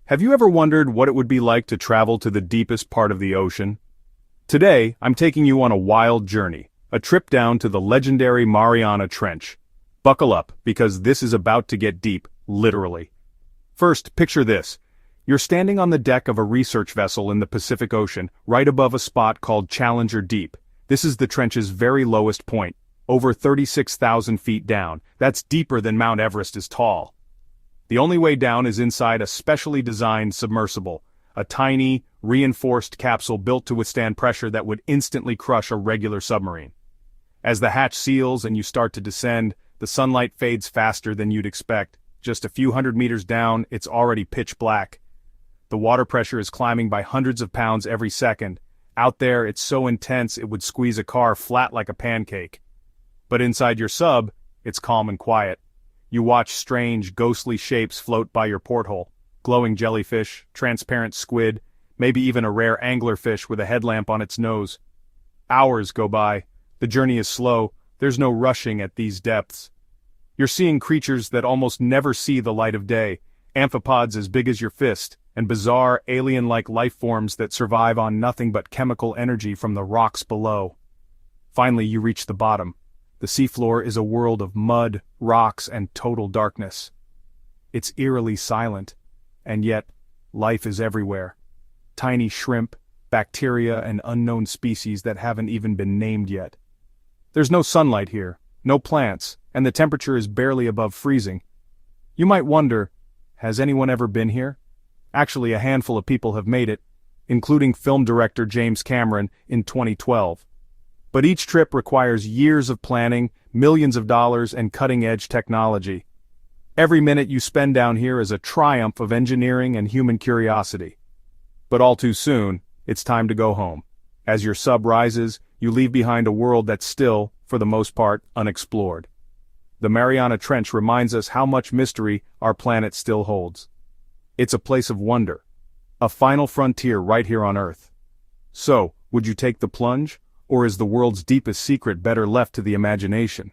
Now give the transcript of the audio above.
Have you ever wondered what it would be like to travel to the deepest part of the ocean? Today, I'm taking you on a wild journey, a trip down to the legendary Mariana Trench. Buckle up, because this is about to get deep, literally. First, picture this. You're standing on the deck of a research vessel in the Pacific Ocean, right above a spot called Challenger Deep. This is the trench's very lowest point, over 36,000 feet down. That's deeper than Mount Everest is tall. The only way down is inside a specially designed submersible, a tiny, reinforced capsule built to withstand pressure that would instantly crush a regular submarine. As the hatch seals and you start to descend, the sunlight fades faster than you'd expect. Just a few hundred meters down, it's already pitch black. The water pressure is climbing by hundreds of pounds every second. Out there, it's so intense it would squeeze a car flat like a pancake. But inside your sub, it's calm and quiet. You watch strange, ghostly shapes float by your porthole. Glowing jellyfish, transparent squid, maybe even a rare anglerfish with a headlamp on its nose. Hours go by. The journey is slow. There's no rushing at these depths. You're seeing creatures that almost never see the light of day, amphipods as big as your fist, and bizarre, alien-like life forms that survive on nothing but chemical energy from the rocks below. Finally, you reach the bottom. The seafloor is a world of mud, rocks, and total darkness. It's eerily silent, and yet, life is everywhere. Tiny shrimp, bacteria, and unknown species that haven't even been named yet. There's no sunlight here, no plants, and the temperature is barely above freezing. You might wonder, has anyone ever been here? Actually, a handful of people have made it, including film director James Cameron in 2012. But each trip requires years of planning, millions of dollars, and cutting-edge technology. Every minute you spend down here is a triumph of engineering and human curiosity. But all too soon, it's time to go home. As your sub rises, you leave behind a world that's still, for the most part, unexplored. The Mariana Trench reminds us how much mystery our planet still holds. It's a place of wonder, a final frontier right here on Earth. So, would you take the plunge? Or is the world's deepest secret better left to the imagination?